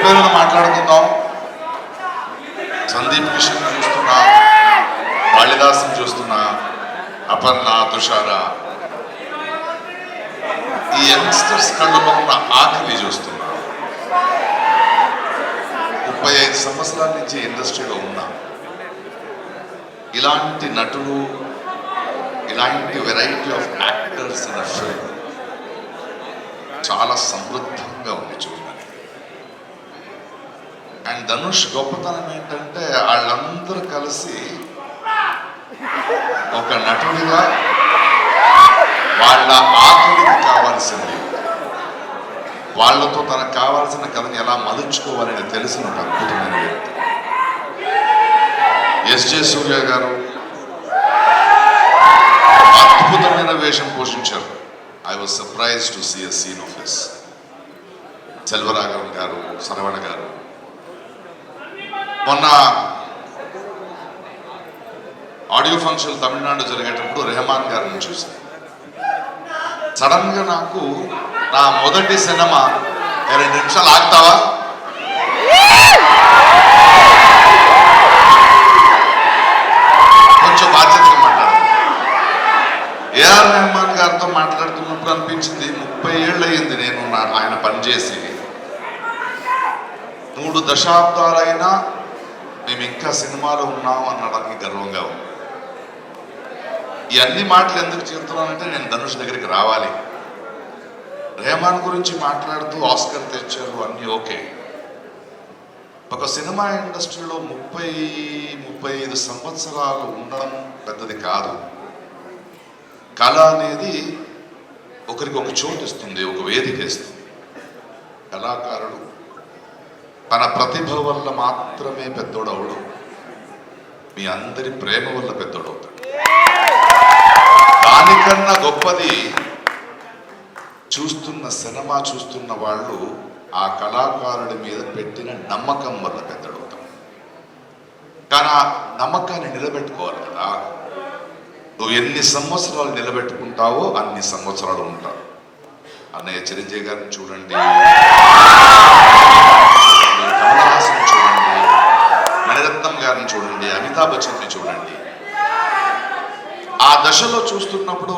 పేరున మాట్లాడుకుందాం. సందీప్ కిషన్ చూస్తున్నా, కాళిదాసుని చూస్తున్నా, అపర్ణ, తుషార, ఈ యంగ్స్టర్స్ కళ్ళలో ఉన్న ఆకలి చూస్తున్నా. 35 సంవత్సరాల నుంచి ఇండస్ట్రీలో ఉన్నా. ఇలాంటి నటులు, ఇలాంటి variety of actors in film చాలా సమృద్ధంగా ఉంది చూడడానికి. అండ్ ధనుష్ గొప్పతనం ఏంటంటే వాళ్ళందరూ కలిసి ఒక నటుడిగా వాళ్ళ ఆకలికి కావాల్సింది, వాళ్ళతో తనకు కావాల్సిన కథని ఎలా మలుచుకోవాలని తెలిసిన ఒక అద్భుతమైన వ్యక్తి. ఎస్జే సూర్య గారు అద్భుతమైన వేషం పోషించారు. I was surprise to see a scene of his. Selvaraghavan గారు, శరవణ గారు. మొన్న ఆడియో ఫంక్షన్ తమిళనాడు జరిగేటప్పుడు రెహమాన్ గారిని చూశాను. సడన్ గా నాకు నా మొదటి సినిమా 2 నిమిషాలు ఆగుతావా, కొంచెం బాధ్యతగా మాట్లాడాలి. ఏఆర్ రెహమాన్ గారితో మాట్లాడుతున్నప్పుడు అనిపించింది 30 ఏళ్ళు అయ్యింది నేను ఆయన పనిచేసి. 3 దశాబ్దాలైనా మేము ఇంకా సినిమాలో ఉన్నాం అనడానికి గర్వంగా ఉంది. ఈ అన్ని మాటలు ఎందుకు చెప్తున్నానంటే నేను ధనుష్ దగ్గరికి రావాలి. రెహమాన్ గురించి మాట్లాడుతూ ఆస్కర్ తెచ్చారు, అన్నీ ఓకే. ఒక సినిమా ఇండస్ట్రీలో 30-35 సంవత్సరాలు ఉండడం పెద్దది కాదు. కళ అనేది ఒకరికి ఒక చోటు ఇస్తుంది, ఒక వేదిక ఇస్తుంది. కళాకారుడు తన ప్రతిభ వల్ల మాత్రమే పెద్దోడవుడు, మీ అందరి ప్రేమ వల్ల పెద్దోడవుతాడు. దానికన్నా గొప్పది చూస్తున్న సినిమా చూస్తున్న వాళ్ళు ఆ కళాకారుడి మీద పెట్టిన నమ్మకం వల్ల పెద్దోడవుతాడు. కానీ ఆ నమ్మకాన్ని నిలబెట్టుకోవాలి కదా. నువ్వు ఎన్ని సంవత్సరాలు నిలబెట్టుకుంటావో అన్ని సంవత్సరాలు ఉంటావు. అన్నయ్య చిరంజీవి గారిని చూడండి, కమలహాసన్ చూడండి, మణిరత్నం గారిని చూడండి, అమితాబ్ బచ్చన్ని చూడండి. ఆ దశలో చూస్తున్నప్పుడు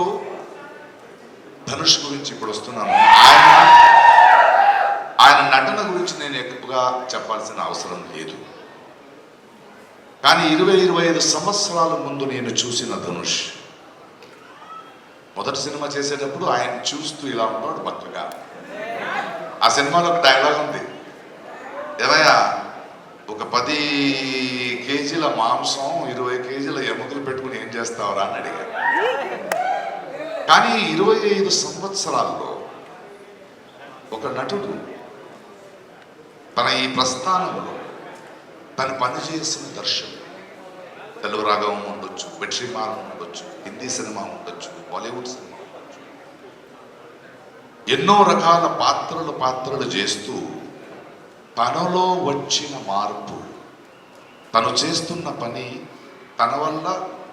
ధనుష్ గురించి ఇప్పుడు వస్తున్నాను. ఆయన నటన గురించి నేను ఎక్కువగా చెప్పాల్సిన అవసరం లేదు. కానీ 20-25 సంవత్సరాల ముందు నేను చూసిన ధనుష్ మొదటి సినిమా చేసేటప్పుడు ఆయన చూస్తూ ఇలా ఉన్నాడు బక్కగా. ఆ సినిమాలో ఒక డైలాగ్ ఉంది, ఏమయ్యా ఒక 10 కేజీల మాంసం 20 కేజీల ఎముకలు పెట్టుకుని ఏం చేస్తావరా అని అడిగారు. కానీ 25 సంవత్సరాల్లో ఒక నటుడు తన ఈ ప్రస్థానంలో తను పనిచేసిన దర్శకుడు, తెలుగు రాఘవం ఉండొచ్చు, వెట్రిమారన్ ఉండొచ్చు, హిందీ సినిమా ఉండొచ్చు, బాలీవుడ్ సినిమా ఉండొచ్చు, ఎన్నో రకాల పాత్రలు చేస్తూ తనలో వచ్చిన మార్పు, తను చేస్తున్న పని, తన వల్ల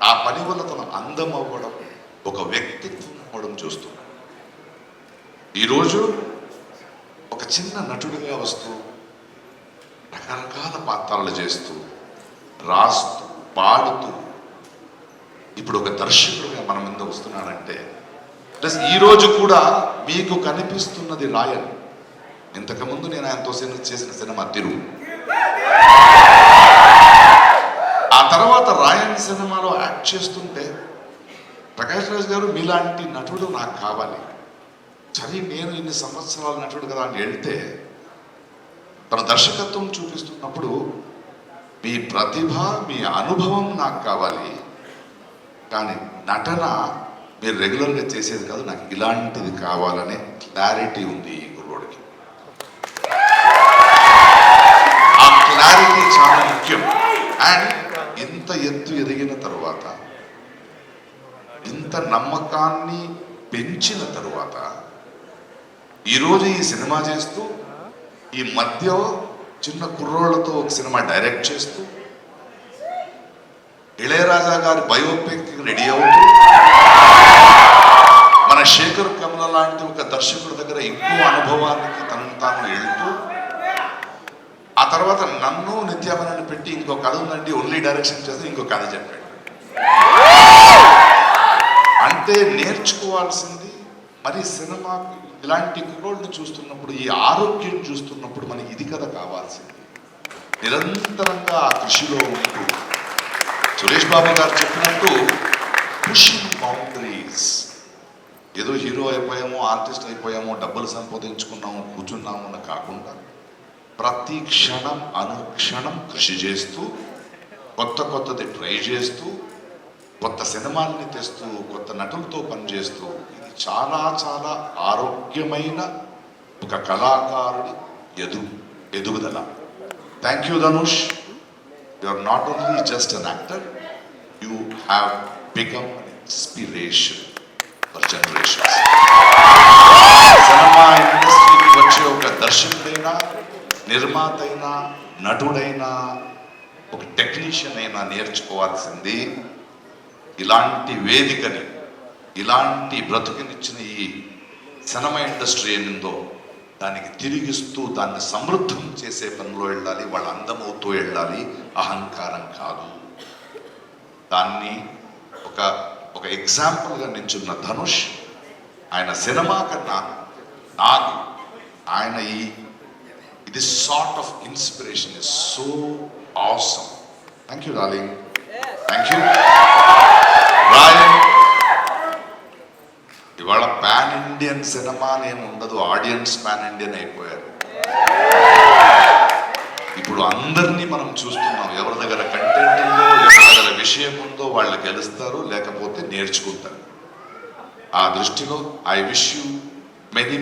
ఆ పని వల్ల తను అందం అవ్వడం, ఒక వ్యక్తిత్వం అవ్వడం చూస్తున్నాడు. ఈరోజు ఒక చిన్న నటుడిగా వస్తూ రకరకాల పాత్రలు చేస్తూ రాస్తూ పాడుతూ ఇప్పుడు ఒక దర్శకుడిగా మన ముందు వస్తున్నాడంటే ప్లస్ ఈరోజు కూడా మీకు కనిపిస్తున్నది రాయన్. ఇంతకుముందు నేను ఆయనతో చేసిన సినిమా తిరుగు, ఆ తర్వాత రాయన్ సినిమాలో యాక్ట్ చేస్తుంటే ప్రకాష్ రాజ్ గారు మీలాంటి నటుడు నాకు కావాలి. సరే నేను ఇన్ని సంవత్సరాల నటుడు కదా అని వెళ్తే తన దర్శకత్వం చూపిస్తున్నప్పుడు మీ ప్రతిభ, మీ అనుభవం నాకు కావాలి, కానీ నటన మీరు రెగ్యులర్గా చేసేది కాదు, నాకు ఇలాంటిది కావాలనే క్లారిటీ ఉంది ఈ గురువుడికి. ఆ క్లారిటీ చాలా ముఖ్యం. అండ్ ఇంత ఎత్తు ఎదిగిన తరువాత, ఇంత నమ్మకాన్ని పెంచిన తరువాత ఈరోజు ఈ సినిమా చేస్తూ, ఈ మధ్య చిన్న కుర్రోళ్లతో ఒక సినిమా డైరెక్ట్ చేస్తూ, ఇళయరాజా గారి బయోపిక్ రెడీ అవుతూ, మన శేఖర్ కమల లాంటి ఒక దర్శకుడి దగ్గర ఎక్కువ అనుభవానికి తనను తాను వెళ్తూ తర్వాత నన్ను నిత్యామని పెట్టి ఇంకో కథ ఉందండి, ఓన్లీ డైరెక్షన్ చేస్తే ఇంకో కథ చెప్పాడు. అంటే నేర్చుకోవాల్సింది మరి సినిమా ఇలాంటి కుర్రోళ్ళు చూస్తున్నప్పుడు, ఈ ఆరోగ్యం చూస్తున్నప్పుడు మనకి ఇది కదా కావాల్సింది. నిరంతరంగా ఆ కృషిలో ఉంటూ సురేష్ బాబు గారు చెప్పినట్టు పుషింగ్ బౌండరీస్. ఏదో హీరో అయిపోయామో, ఆర్టిస్ట్ అయిపోయామో, డబ్బులు సంపాదించుకున్నాము, కూర్చున్నాము అని కాకుండా ప్రతి క్షణం అనుక్షణం కృషి చేస్తూ, కొత్తది ట్రై చేస్తూ, కొత్త సినిమాల్ని తెస్తూ, కొత్త నటులతో పనిచేస్తూ, ఇది చాలా చాలా ఆరోగ్యమైన ఒక కళాకారుడి ఎదుగుదల. Thank you Dhanush. You are not only just an actor, you have become an inspiration for generations. Cinema ఇండస్ట్రీకి వచ్చే ఒక దర్శకుడైనా, నిర్మాత అయినా, నటుడైనా, ఒక టెక్నీషియన్ అయినా నేర్చుకోవాల్సింది ఇలాంటి వేదికని, ఇలాంటి బ్రతుకునిచ్చిన ఈ సినిమా ఇండస్ట్రీ ఏందో దానికి తిరిగిస్తూ దాన్ని సమృద్ధం చేసే పనిలో వెళ్ళాలి. వాళ్ళు అందమవుతూ వెళ్ళాలి, అహంకారం కాదు. దాన్ని ఒక ఎగ్జాంపుల్గా నించున్న ధనుష్, ఆయన సినిమా కన్నా నాకు ఆయన this sort of inspiration is so awesome. Thank you, darling. Thank you. Ryan, ఇవాళ పాన్ ఇండియన్ సినిమా నేను ఉండదు, ఆడియన్స్ పాన్ ఇండియన్ అయిపోయారు. ఇప్పుడు అందరినీ మనం చూస్తున్నాం. ఎవరి దగ్గర కంటెంట్ ఉందో, ఎవరి దగ్గర విషయం ఉందో వాళ్ళు గెలుస్తారు, లేకపోతే నేర్చుకుంటారు. ఆ దృష్టిలో I wish you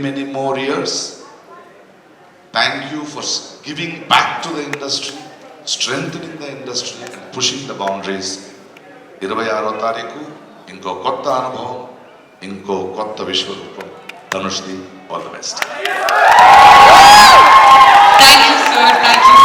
many more years. Thank you for giving back to the industry, strengthening the industry and pushing the boundaries. 26వ తారీఖు ఇంకో కొత్త అనుభవం, ఇంకో కొత్త విశ్వరూపం. ధనుష్ది, all the best. Thank you, sir. Thank you.